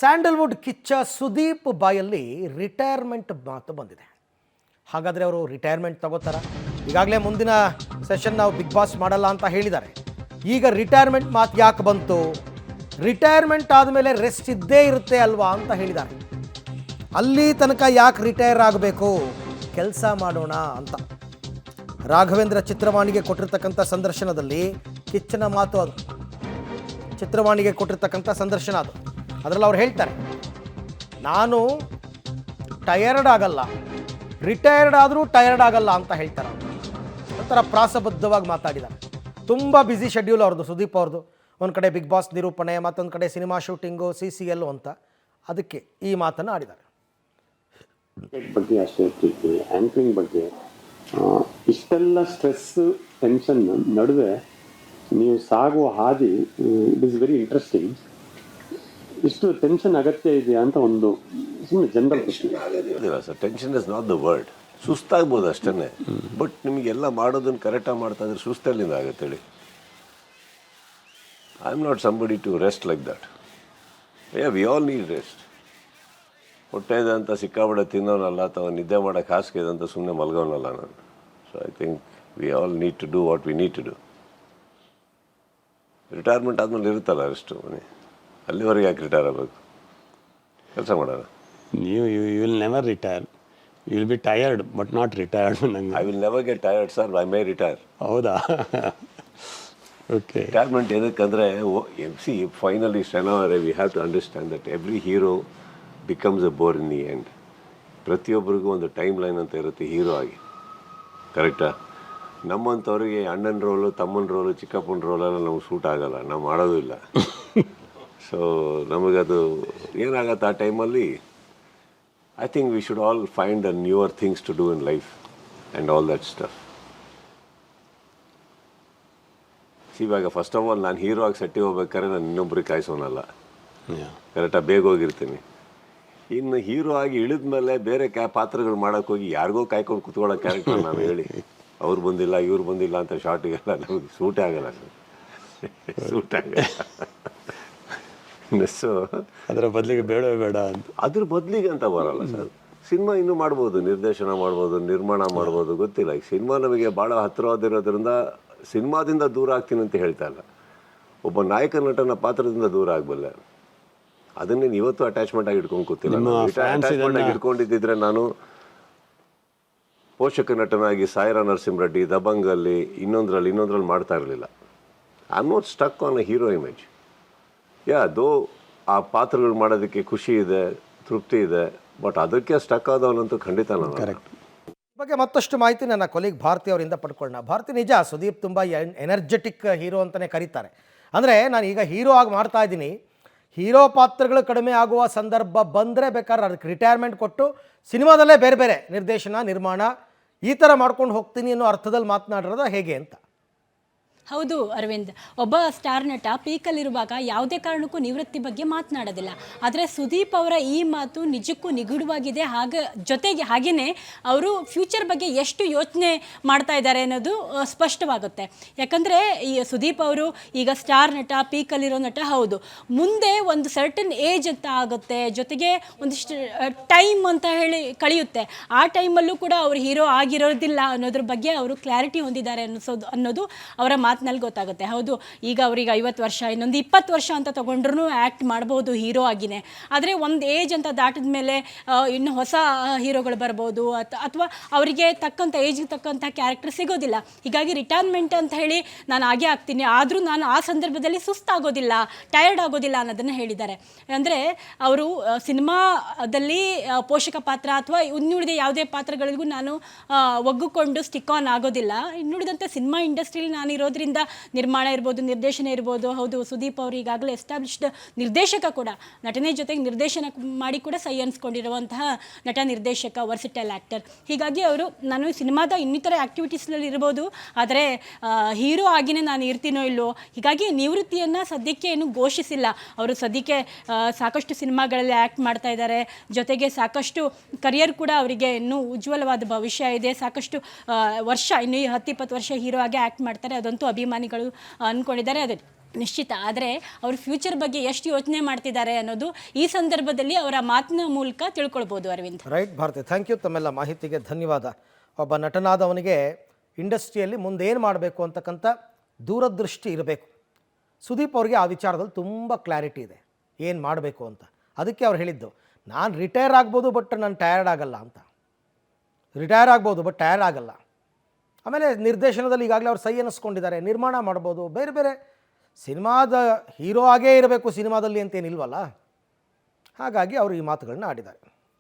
Sandalwood Kichcha Sudeep ಬಾಯಲ್ಲಿ retirement ಮಾತು ಬಂದಿದೆ. ಹಾಗಾದರೆ ಅವರು ರಿಟೈರ್ಮೆಂಟ್ ತಗೋತಾರ? ಈಗಾಗಲೇ ಮುಂದಿನ ಸೆಷನ್ ನಾವು ಬಿಗ್ ಬಾಸ್ ಮಾಡಲ್ಲ ಅಂತ ಹೇಳಿದ್ದಾರೆ. ಈಗ ರಿಟೈರ್ಮೆಂಟ್ ಮಾತು ಯಾಕೆ ಬಂತು? ರಿಟೈರ್ಮೆಂಟ್ ಆದಮೇಲೆ ರೆಸ್ಟ್ ಇದ್ದೇ ಇರುತ್ತೆ ಅಲ್ವಾ ಅಂತ ಹೇಳಿದ್ದಾರೆ. ಅಲ್ಲಿ ತನಕ ಯಾಕೆ ರಿಟೈರ್ ಆಗಬೇಕು, ಕೆಲಸ ಮಾಡೋಣ ಅಂತ ರಾಘವೇಂದ್ರ ಚಿತ್ರವಾಣಿಗೆ ಕೊಟ್ಟಿರ್ತಕ್ಕಂಥ ಸಂದರ್ಶನದಲ್ಲಿ ಕಿಚ್ಚನ ಮಾತು ಅದು. ಚಿತ್ರವಾಣಿಗೆ ಕೊಟ್ಟಿರ್ತಕ್ಕಂಥ ಸಂದರ್ಶನ ಅದು. ಅದರಲ್ಲಿ ಅವ್ರು ಹೇಳ್ತಾರೆ, ನಾನು ಟಯರ್ಡ್ ಆಗಲ್ಲ, ರಿಟೈರ್ಡ್ ಆದರೂ ಟಯರ್ಡ್ ಆಗಲ್ಲ ಅಂತ ಹೇಳ್ತಾರೆ. ಒಂಥರ ಪ್ರಾಸಬದ್ಧವಾಗಿ ಮಾತಾಡಿದ್ದಾರೆ. ತುಂಬ ಬ್ಯುಸಿ ಶೆಡ್ಯೂಲ್ ಅವ್ರದ್ದು, ಸುದೀಪ್ ಅವ್ರದ್ದು. ಒಂದು ಕಡೆ ಬಿಗ್ ಬಾಸ್ ನಿರೂಪಣೆ, ಮತ್ತೊಂದು ಕಡೆ ಸಿನಿಮಾ ಶೂಟಿಂಗು, CCL ಅಂತ. ಅದಕ್ಕೆ ಈ ಮಾತನ್ನು ಆಡಿದ್ದಾರೆ. ಬಗ್ಗೆ ಅಷ್ಟೇ ಇರ್ತಿತ್ತು, ಆ್ಯಂಕರಿಂಗ್ ಬಗ್ಗೆ ಇಷ್ಟೆಲ್ಲ ಸ್ಟ್ರೆಸ್ ಟೆನ್ಷನ್ ನಡುವೆ ನೀವು ಸಾಗುವ ಹಾದಿ ಇಟ್ ಇಸ್ ವೆರಿ ಇಂಟ್ರೆಸ್ಟಿಂಗ್. ಇಷ್ಟು ಟೆನ್ಷನ್ ಅಗತ್ಯ ಇದೆಯಾ ಅಂತ ಒಂದು ಸುಮ್ಮನೆ general question. Sir, tension is not the word. ಸುಸ್ತಾಗ್ಬೋದು ಅಷ್ಟೇ. ಬಟ್ ನಿಮಗೆಲ್ಲ ಮಾಡೋದನ್ನು ಕರೆಕ್ಟಾಗಿ ಮಾಡ್ತಾ ಇದ್ರೆ ಸುಸ್ತಲ್ಲಿಂದ ಆಗುತ್ತೆ ಹೇಳಿ. I am not somebody to rest like that. We all need rest. ಹೊಟ್ಟೆ ಇದೆ ಅಂತ ಸಿಕ್ಕಾಬಡೆ ತಿನ್ನೋನಲ್ಲ, ಅಥವಾ ನಿದ್ದೆ ಮಾಡೋಕ್ಕೆ ಹಾಸಿಗೆ ಇದೆ ಅಂತ ಸುಮ್ಮನೆ ಮಲ್ಗೋನಲ್ಲ ನಾನು. So I think we all need to do what we need to do. Retirement ಆದಮೇಲೆ ಇರುತ್ತಲ್ಲ ಅಷ್ಟು ಮನೆ, ಅಲ್ಲಿವರೆಗೆ ಯಾಕೆ ರಿಟೈರ್ ಆಗಬೇಕು? ಕೆಲಸ ಮಾಡೋಣ. ನೀವು you will never retire. You will be tired but not retired. ನಂಗೆ I will never get tired sir, I may retire. ಹೌದಾ? ಓಕೆ. ರಿಟೈರ್ಮೆಂಟ್ ಏನಕ್ಕಂದರೆ ಸಿ ಫೈನಲಿ ಶನಿವಾರ we have to understand that every hero becomes a bore in the end. ಪ್ರತಿಯೊಬ್ಬರಿಗೂ ಒಂದು time line ಅಂತ ಇರುತ್ತೆ hero ಆಗಿ, ಕರೆಕ್ಟಾ? ನಮ್ಮಂಥವ್ರಿಗೆ ಅಣ್ಣನ ರೋಲು, ತಮ್ಮನ ರೋಲು, ಚಿಕ್ಕಪ್ಪನ ರೋಲೆಲ್ಲ ನಮ್ಗೆ ಸೂಟ್ ಆಗೋಲ್ಲ, ನಾವು ಮಾಡೋದು ಇಲ್ಲ. ಸೊ ನಮಗದು ಏನಾಗತ್ತೆ ಆ ಟೈಮಲ್ಲಿ. I think we should all find a newer things to do in life and all that stuff. ಇವಾಗ ಫಸ್ಟ್ ಆಫ್ ಆಲ್ ನಾನು ಹೀರೋ ಆಗಿ ಸೆಟ್ಟಿಗೆ ಹೋಗ್ಬೇಕಾದ್ರೆ ನಾನು ಇನ್ನೊಬ್ರಿಗೆ ಕಾಯಿಸೋನಲ್ಲ, ಕರೆಕ್ಟಾಗಿ ಬೇಗ ಹೋಗಿರ್ತೀನಿ. ಇನ್ನು ಹೀರೋ ಆಗಿ ಇಳಿದ ಮೇಲೆ ಬೇರೆ ಪಾತ್ರಗಳು ಮಾಡೋಕ್ಕೆ ಹೋಗಿ ಯಾರಿಗೋ ಕಾಯ್ಕೊಂಡು ಕುತ್ಕೊಳ್ಳೋ ಕ್ಯಾರೆಕ್ಟರ್ ನಾನು ಹೇಳಿ, ಅವ್ರು ಬಂದಿಲ್ಲ ಇವ್ರು ಬಂದಿಲ್ಲ ಅಂತ ಶಾರ್ಟಿಗೆಲ್ಲ ನಮಗೆ ಸೂಟೇ ಆಗಲ್ಲ ಸರ್, ಸೂಟ್ ಆಗಲ್ಲ. ಸೊ ಅದರ ಬದಲಿಗೆ ಬೇಡ ಅಂತ, ಅದ್ರ ಬದಲಿಗೆ ಅಂತ ಬರಲ್ಲ ಸರ್. ಸಿನಿಮಾ ಇನ್ನೂ ಮಾಡ್ಬೋದು, ನಿರ್ದೇಶನ ಮಾಡ್ಬೋದು, ನಿರ್ಮಾಣ ಮಾಡ್ಬೋದು, ಗೊತ್ತಿಲ್ಲ. ಈಗ ಸಿನಿಮಾ ನಮಗೆ ಭಾಳ ಹತ್ತಿರವಾದಿರೋದ್ರಿಂದ ಸಿನಿಮಾದಿಂದ ದೂರ ಆಗ್ತೀನಿ ಅಂತ ಹೇಳ್ತಾ ಇಲ್ಲ. ಒಬ್ಬ ನಾಯಕ ನಟನ ಪಾತ್ರದಿಂದ ದೂರ ಆಗಬಲ್ಲೆ. ಅದನ್ನೇನು ಇವತ್ತು ಅಟ್ಯಾಚ್ಮೆಂಟ್ ಆಗಿ ಇಟ್ಕೊಂಡು ಕೂತಿಲ್ಲ. ಅಟ್ಯಾಚ್ಮೆಂಟ್ ಆಗಿ ಇಟ್ಕೊಂಡಿದ್ದಿದ್ರೆ ನಾನು ಪೋಷಕ ನಟನಾಗಿ ಸಾಯಿರಾ ನರಸಿಂಹರೆಡ್ಡಿ, ದಬಂಗಲ್ಲಿ, ಇನ್ನೊಂದ್ರಲ್ಲಿ ಮಾಡ್ತಾ ಇರಲಿಲ್ಲ. I am not stuck on a hero image. ದೋ ಆ ಪಾತ್ರಗಳು ಮಾಡೋದಕ್ಕೆ ಖುಷಿ ಇದೆ, ತೃಪ್ತಿ ಇದೆ, ಬಟ್ ಅದಕ್ಕೆ ಸ್ಟಕ್ ಆದವನಂತೂ ಖಂಡಿತ ನಾನು. ಕರೆಕ್ಟ್. ಬಗ್ಗೆ ಮತ್ತಷ್ಟು ಮಾಹಿತಿ ನನ್ನ ಕೊಲೀಗ್ ಭಾರತಿ ಅವರಿಂದ ಪಡ್ಕೊಳ್ಳೋಣ. ಭಾರತಿ, ನಿಜ ಸುದೀಪ್ ತುಂಬ ಎನರ್ಜೆಟಿಕ್ ಹೀರೋ ಅಂತಲೇ ಕರೀತಾರೆ. ಅಂದರೆ ನಾನು ಈಗ ಹೀರೋ ಆಗಿ ಮಾಡ್ತಾ ಇದ್ದೀನಿ, ಹೀರೋ ಪಾತ್ರಗಳು ಕಡಿಮೆ ಆಗುವ ಸಂದರ್ಭ ಬಂದರೆ ಬೇಕಾದ್ರೆ ಅದಕ್ಕೆ ರಿಟೈರ್ಮೆಂಟ್ ಕೊಟ್ಟು ಸಿನಿಮಾದಲ್ಲೇ ಬೇರೆ ಬೇರೆ ನಿರ್ದೇಶನ, ನಿರ್ಮಾಣ ಈ ಥರ ಮಾಡ್ಕೊಂಡು ಹೋಗ್ತೀನಿ ಅನ್ನೋ ಅರ್ಥದಲ್ಲಿ ಮಾತನಾಡಿರೋದು ಹೇಗೆ ಅಂತ. ಹೌದು ಅರವಿಂದ್, ಒಬ್ಬ ಸ್ಟಾರ್ ನಟ ಪೀಕಲ್ಲಿರುವಾಗ ಯಾವುದೇ ಕಾರಣಕ್ಕೂ ನಿವೃತ್ತಿ ಬಗ್ಗೆ ಮಾತನಾಡೋದಿಲ್ಲ. ಆದರೆ ಸುದೀಪ್ ಅವರ ಈ ಮಾತು ನಿಜಕ್ಕೂ ನಿಗೂಢವಾಗಿದೆ. ಜೊತೆಗೆ ಹಾಗೆಯೇ ಅವರು ಫ್ಯೂಚರ್ ಬಗ್ಗೆ ಎಷ್ಟು ಯೋಚನೆ ಮಾಡ್ತಾ ಇದ್ದಾರೆ ಅನ್ನೋದು ಸ್ಪಷ್ಟವಾಗುತ್ತೆ. ಯಾಕಂದರೆ ಈ ಸುದೀಪ್ ಅವರು ಈಗ ಸ್ಟಾರ್ ನಟ, ಪೀಕಲ್ಲಿರೋ ನಟ ಹೌದು, ಮುಂದೆ ಒಂದು ಸರ್ಟನ್ ಏಜ್ ಅಂತ ಆಗುತ್ತೆ, ಜೊತೆಗೆ ಒಂದಿಷ್ಟು ಟೈಮ್ ಅಂತ ಹೇಳಿ ಕಳೆಯುತ್ತೆ. ಆ ಟೈಮಲ್ಲೂ ಕೂಡ ಅವರು ಹೀರೋ ಆಗಿರೋದಿಲ್ಲ ಅನ್ನೋದ್ರ ಬಗ್ಗೆ ಅವರು ಕ್ಲಾರಿಟಿ ಹೊಂದಿದ್ದಾರೆ ಅನ್ನೋದು ಅವರ ನಲ್ಲಿ ಗೊತ್ತಾಗುತ್ತೆ. ಹೌದು, ಈಗ ಅವ್ರಿಗೆ 50 ವರ್ಷ, ಇನ್ನೊಂದು 20 ವರ್ಷ ಅಂತ ತಗೊಂಡ್ರೂ ಆ್ಯಕ್ಟ್ ಮಾಡ್ಬೋದು ಹೀರೋ ಆಗಿನೇ. ಆದರೆ ಒಂದು ಏಜ್ ಅಂತ ದಾಟಿದ ಮೇಲೆ ಇನ್ನು ಹೊಸ ಹೀರೋಗಳು ಬರ್ಬೋದು, ಅಥವಾ ಅವರಿಗೆ ತಕ್ಕಂಥ ಏಜ್ಗೆ ತಕ್ಕಂಥ ಕ್ಯಾರೆಕ್ಟರ್ ಸಿಗೋದಿಲ್ಲ. ಹೀಗಾಗಿ ರಿಟೈರ್ಮೆಂಟ್ ಅಂತ ಹೇಳಿ ನಾನು ಆಗೇ ಆಗ್ತೀನಿ, ಆದರೂ ನಾನು ಆ ಸಂದರ್ಭದಲ್ಲಿ ಸುಸ್ತಾಗೋದಿಲ್ಲ, ಟಯರ್ಡ್ ಆಗೋದಿಲ್ಲ ಅನ್ನೋದನ್ನು ಹೇಳಿದ್ದಾರೆ. ಅಂದರೆ ಅವರು ಸಿನಿಮಾದಲ್ಲಿ ಪೋಷಕ ಪಾತ್ರ ಅಥವಾ ಇನ್ನುಳಿದ ಯಾವುದೇ ಪಾತ್ರಗಳಿಗೂ ನಾನು ಒಗ್ಗಿಕೊಂಡು ಸ್ಟಿಕ್ ಆನ್ ಆಗೋದಿಲ್ಲ. ಇನ್ನುಳಿದಂತೆ ಸಿನಿಮಾ ಇಂಡಸ್ಟ್ರಿಯಲ್ಲಿ ನಾನು ಇರೋದ್ರಿಂದ ನಿರ್ಮಾಣ ಇರ್ಬೋದು, ನಿರ್ದೇಶನ ಇರ್ಬೋದು. ಹೌದು, ಸುದೀಪ್ ಅವರು ಈಗಾಗಲೇ ಎಸ್ಟಾಬ್ಲಿಷ್ಡ್ ನಿರ್ದೇಶಕ ಕೂಡ, ನಟನೆ ಜೊತೆಗೆ ನಿರ್ದೇಶನ ಮಾಡಿ ಕೂಡ ಸೈ ಅನ್ಸ್ಕೊಂಡಿರುವಂತಹ ನಟ ನಿರ್ದೇಶಕ, ವರ್ಸಿಟೈಲ್ ಆ್ಯಕ್ಟರ್. ಹೀಗಾಗಿ ಅವರು ನಾನು ಸಿನಿಮಾದ ಇನ್ನಿತರ ಆ್ಯಕ್ಟಿವಿಟೀಸ್ನಲ್ಲಿ ಇರ್ಬೋದು, ಆದರೆ ಹೀರೋ ಆಗಿನೇ ನಾನು ಇರ್ತೀನೋ ಇಲ್ಲೋ. ಹೀಗಾಗಿ ನಿವೃತ್ತಿಯನ್ನು ಸದ್ಯಕ್ಕೆ ಏನು ಘೋಷಿಸಿಲ್ಲ. ಅವರು ಸದ್ಯಕ್ಕೆ ಸಾಕಷ್ಟು ಸಿನಿಮಾಗಳಲ್ಲಿ ಆ್ಯಕ್ಟ್ ಮಾಡ್ತಾ ಇದ್ದಾರೆ, ಜೊತೆಗೆ ಸಾಕಷ್ಟು ಕರಿಯರ್ ಕೂಡ ಅವರಿಗೆ ಇನ್ನೂ ಉಜ್ವಲವಾದ ಭವಿಷ್ಯ ಇದೆ. ಸಾಕಷ್ಟು ವರ್ಷ, ಇನ್ನೂ 10-20 ವರ್ಷ ಹೀರೋ ಆಗಿ ಆ್ಯಕ್ಟ್ ಮಾಡ್ತಾರೆ, ಅದಂತೂ ಅಭಿಮಾನಿಗಳು ಅಂದ್ಕೊಂಡಿದ್ದಾರೆ. ಅದೇ ನಿಶ್ಚಿತ. ಆದರೆ ಅವ್ರ ಫ್ಯೂಚರ್ ಬಗ್ಗೆ ಎಷ್ಟು ಯೋಚನೆ ಮಾಡ್ತಿದ್ದಾರೆ ಅನ್ನೋದು ಈ ಸಂದರ್ಭದಲ್ಲಿ ಅವರ ಮಾತಿನ ಮೂಲಕ ತಿಳ್ಕೊಳ್ಬೋದು Arvind. Right Bharathi, thank you. ತಮ್ಮೆಲ್ಲ ಮಾಹಿತಿಗೆ ಧನ್ಯವಾದ. ಒಬ್ಬ ನಟನಾದವನಿಗೆ ಇಂಡಸ್ಟ್ರಿಯಲ್ಲಿ ಮುಂದೇನು ಮಾಡಬೇಕು ಅಂತಕ್ಕಂಥ ದೂರದೃಷ್ಟಿ ಇರಬೇಕು. ಸುದೀಪ್ ಅವ್ರಿಗೆ ಆ ವಿಚಾರದಲ್ಲಿ ತುಂಬ ಕ್ಲಾರಿಟಿ ಇದೆ, ಏನು ಮಾಡಬೇಕು ಅಂತ. ಅದಕ್ಕೆ ಅವ್ರು ಹೇಳಿದ್ದು, ನಾನು ರಿಟೈರ್ ಆಗ್ಬೋದು ಬಟ್ ನಾನು ಟಯರ್ಡ್ ಆಗಲ್ಲ ಅಂತ. ರಿಟೈರ್ ಆಗ್ಬೋದು ಬಟ್ ಟಯರ್ಡ್ ಆಗಲ್ಲ. ಆಮೇಲೆ ನಿರ್ದೇಶನದಲ್ಲಿ ಈಗಾಗಲೇ ಅವ್ರು ಸೈ ಅನ್ನಿಸ್ಕೊಂಡಿದ್ದಾರೆ, ನಿರ್ಮಾಣ ಮಾಡ್ಬೋದು, ಬೇರೆ ಬೇರೆ ಸಿನಿಮಾದ ಹೀರೋ ಆಗೇ ಇರಬೇಕು ಸಿನಿಮಾದಲ್ಲಿ ಅಂತೇನಿಲ್ವಲ್ಲ. ಹಾಗಾಗಿ ಅವರು ಈ ಮಾತುಗಳನ್ನ ಆಡಿದ್ದಾರೆ.